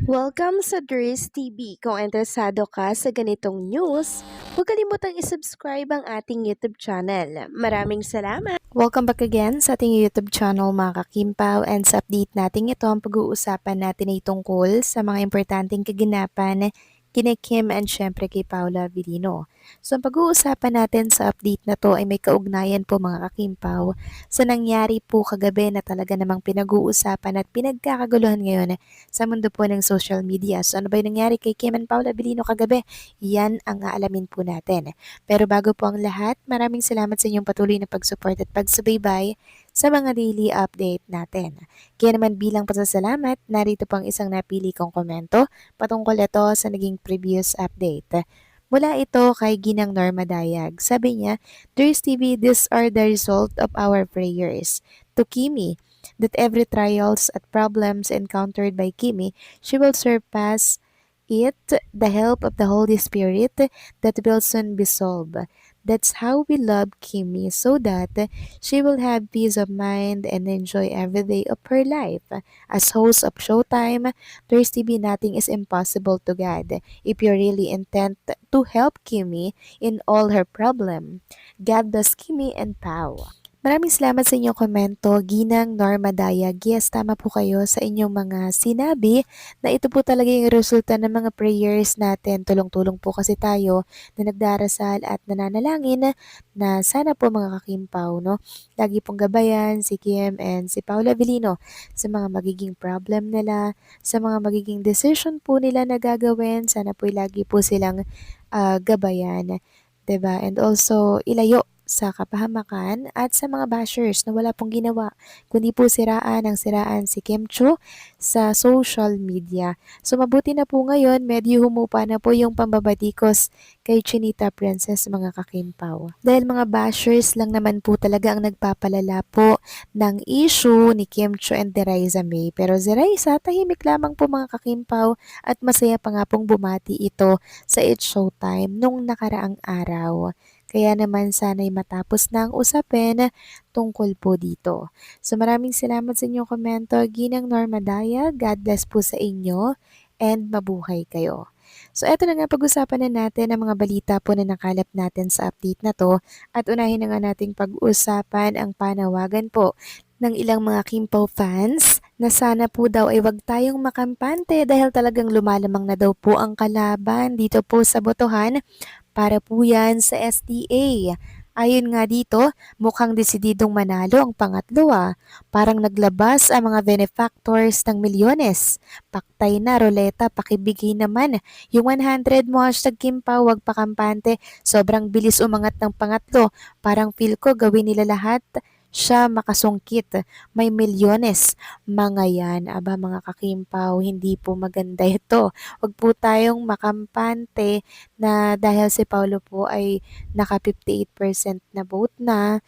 Welcome sa Dries TV. Kung interesado ka sa ganitong news, huwag kalimutang isubscribe ang ating YouTube channel. Maraming salamat! Welcome back again sa ating YouTube channel mga kakimpaw, and sa update natin ito ang pag-uusapan natin ay tungkol sa mga importanteng kaganapan kina Kim and syempre kay Paula Avellino. So ang pag-uusapan natin sa update na to ay may kaugnayan po mga kakimpaw sa nangyari po kagabi na talaga namang pinag-uusapan at pinagkakaguluhan ngayon sa mundo po ng social media. So ano ba yung nangyari kay Kim and Paula Avellino kagabi? Yan ang aalamin po natin. Pero bago po ang lahat, maraming salamat sa inyong patuloy na pag-support at pagsubaybay sa mga daily update natin. Kaya naman bilang pasasalamat, narito po ang isang napili kong komento patungkol ito sa naging previous update. Mula ito kay Ginang Norma Dayag. Sabi niya, Dries TV, these are the result of our prayers. To Kimi, that every trials and problems encountered by Kimi, she will surpass it, the help of the Holy Spirit that will soon be solved. That's how we love Kimi, so that she will have peace of mind and enjoy every day of her life. As host of Showtime, there's to be nothing is impossible to God. If you really intend to help Kimi in all her problem, God bless Kimi and Pau. Maraming salamat sa inyong komento, Ginang Norma Dayag. Yes, tama po kayo sa inyong mga sinabi na ito po talaga yung resulta ng mga prayers natin. Tulong-tulong po kasi tayo na nagdarasal at nananalangin na sana po mga kakimpaw, no? Lagi pong gabayan si Kim and si Paula Avellino sa mga magiging problem nila, sa mga magiging decision po nila na gagawin. Sana po lagi po silang gabayan. 'Di ba? And also, ilayo sa kapahamakan at sa mga bashers na wala pong ginawa, kundi po siraan ang siraan si Kim Cho sa social media. So mabuti na po ngayon, medyo humupa na po yung pambabatikos kay Chinita Princess mga kakimpaw. Dahil mga bashers lang naman po talaga ang nagpapalala po ng issue ni Kim Cho and Deraiza May. Pero si Raisa, tahimik lamang po mga kakimpaw at masaya pa nga pong bumati ito sa It's Showtime nung nakaraang araw. Kaya naman sana'y matapos na ang usapin tungkol po dito. So maraming salamat sa inyong komento, Ginang Norma Daya. God bless po sa inyo and mabuhay kayo. So eto na nga pag-usapan na natin ang mga balita po na nakalap natin sa update na to, at unahin na nga nating pag-usapan ang panawagan po ng ilang mga Kimpaw fans na sana po daw ay wag tayong makampante dahil talagang lumalamang na daw po ang kalaban dito po sa botohan para po yan sa SDA. Ayon nga dito, mukhang desididong manalo ang pangatlo. Parang naglabas ang mga benefactors ng milyones. Paktay na, Roleta, pakibigay naman. Yung 100 mo, hashtag Kimpaw, wag pakampante. Sobrang bilis umangat ng pangatlo. Parang feel ko gawin nila lahat siya makasungkit. May milyones. Mga yan, aba mga kakimpaw, hindi po maganda ito. Huwag po tayong makampante na dahil si Paulo po ay naka 58% na vote na,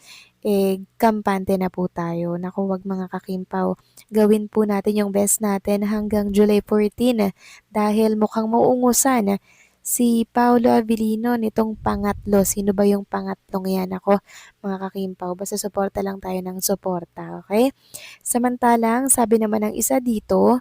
kampante na po tayo. Naku, wag mga kakimpaw. Gawin po natin yung best natin hanggang July 14 dahil mukhang mauungusan si Paolo Avellino nitong pangatlo. Sino ba yung pangatlong yan? Ako, mga kakimpaw, basta suporta lang tayo ng suporta, okay? Samantalang, sabi naman ng isa dito,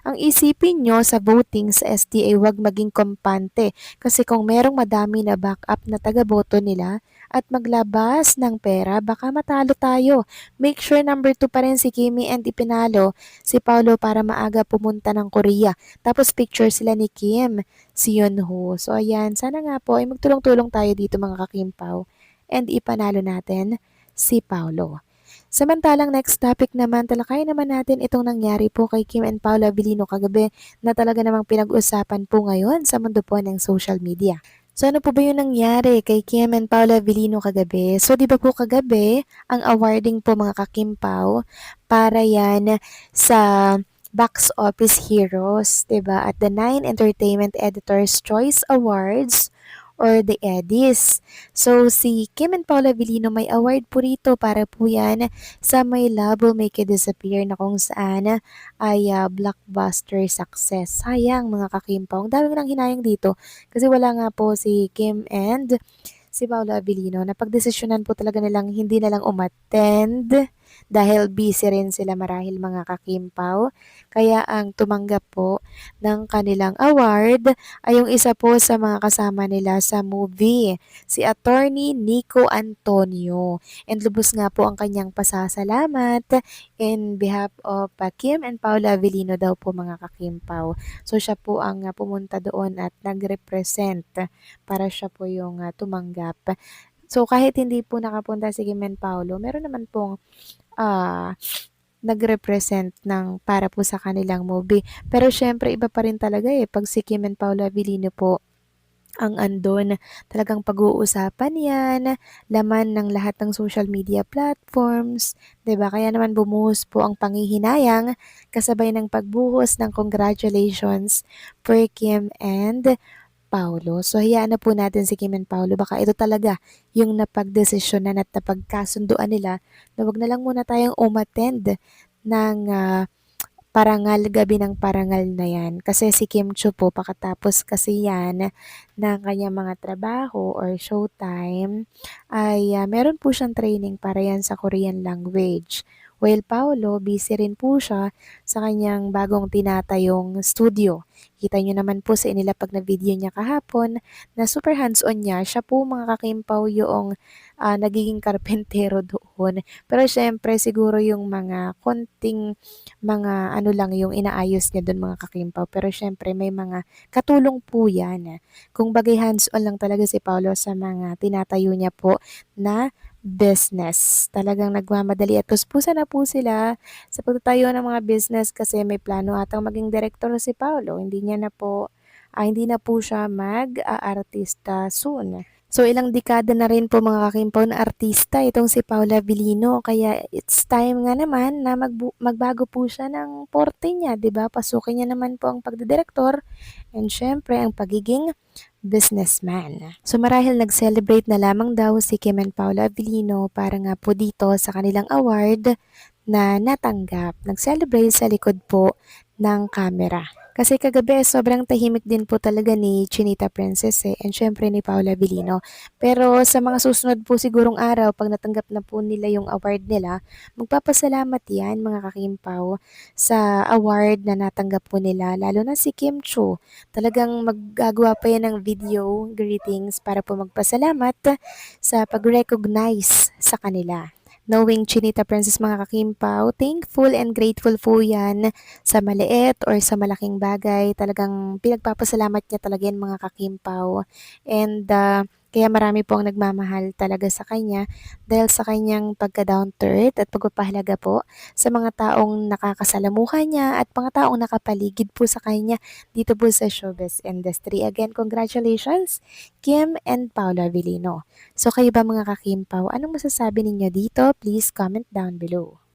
ang isipin nyo sa voting sa SDA, wag maging kampante. Kasi kung merong madami na backup na taga-boto nila at maglabas ng pera, baka matalo tayo. Make sure number 2 pa rin si Kimi and ipinalo si Paulo para maaga pumunta ng Korea. Tapos picture sila ni Kim, si Yonho. So ayan, sana nga po ay magtulong-tulong tayo dito mga kakimpaw and ipanalo natin si Paulo. Samantalang next topic naman, talakayin naman natin itong nangyari po kay Kim and Paula Avellino kagabi na talaga namang pinag-usapan po ngayon sa mundo po ng social media. So ano po ba yung nangyari kay Kim and Paula Avellino kagabi? So di ba po kagabi ang awarding po mga kakimpaw para yan sa Box Office Heroes, 'di ba? At the 9 Entertainment Editors Choice Awards or the Eddies. So si Kim and Paula Avellino may award po rito para po yan sa My Love Will Make You Disappear na kung saan ay blockbuster success. Sayang mga kakimpaw. Ang dami nang hinayang dito kasi wala nga po si Kim and si Paula Avellino. Napagdesisyonan po talaga nilang hindi na lang umattend dahil busy rin sila marahil mga kakimpaw. Kaya ang tumanggap po ng kanilang award ay yung isa po sa mga kasama nila sa movie, si Attorney Nico Antonio. And lubos nga po ang kanyang pasasalamat in behalf of Kim and Paula Avellino daw po mga kakimpaw. So siya po ang pumunta doon at nag-represent para siya po yung tumanggap. So kahit hindi po nakapunta si Kim and Paulo, meron naman pong ah, nag-represent ng para po sa kanilang movie. Pero syempre iba pa rin talaga pag si Kim and Paula Avellino po ang andon. Talagang pag-uusapan yan, laman ng lahat ng social media platforms, 'di ba? Kaya naman bumuhos po ang panghihinayang kasabay ng pagbuhos ng congratulations for Kim and Paulo. So hayaan na po natin si Kim and Paulo, baka ito talaga yung napagdesisyonan at napagkasunduan nila na wag na lang muna tayong umattend ng parangal, gabi ng parangal na yan. Kasi si Kim Chiu po, pakatapos kasi yan ng kanyang mga trabaho or showtime, ay meron po siyang training para yan sa Korean language. While Paolo, busy rin po siya sa kanyang bagong tinatayong studio. Kita nyo naman po sa inilapag na video niya kahapon na super hands-on niya. Siya po mga kakimpaw yung nagiging karpentero doon. Pero syempre siguro yung mga konting mga ano lang yung inaayos niya doon mga kakimpaw. Pero syempre may mga katulong po yan. Kung bagay hands-on lang talaga si Paulo sa mga tinatayo niya po na business. Talagang nagmamadali at kuspusa na po sila sa pagtatayo ng mga business kasi may plano atang maging direktor si Paulo. Hindi na po siya mag-aartista soon. So ilang dekada na rin po mga kakimpaw na artista itong si Paula Avellino, kaya it's time nga naman na magbago po siya ng porte niya, 'di ba? Pasukin niya naman po ang pagdidirektor and syempre ang pagiging businessman. So marahil nag-celebrate na lamang daw si Kim and Paula Avellino para nga po dito sa kanilang award na natanggap. Nag-celebrate sa likod po ng camera. Kasi kagabi sobrang tahimik din po talaga ni Chinita Princess and syempre ni Paula Avellino. Pero sa mga susunod po sigurong araw, pag natanggap na po nila yung award nila, magpapasalamat yan mga kakimpaw sa award na natanggap po nila, lalo na si Kim Chiu. Talagang maggagawa pa yan ng video greetings para po magpasalamat sa pag-recognize sa kanila. Knowing Chinita Princess mga kakimpaw, thankful and grateful po yan sa maliit or sa malaking bagay. Talagang pinagpapasalamat niya talaga yan mga kakimpaw. And kaya marami po ang nagmamahal talaga sa kanya dahil sa kanyang pagka-down to earth at pagpapahalaga po sa mga taong nakakasalamuha niya at mga taong nakapaligid po sa kanya dito po sa showbiz industry. Again, congratulations Kim and Paula Avellino. So kayo ba mga kakimpaw, anong masasabi ninyo dito? Please comment down below.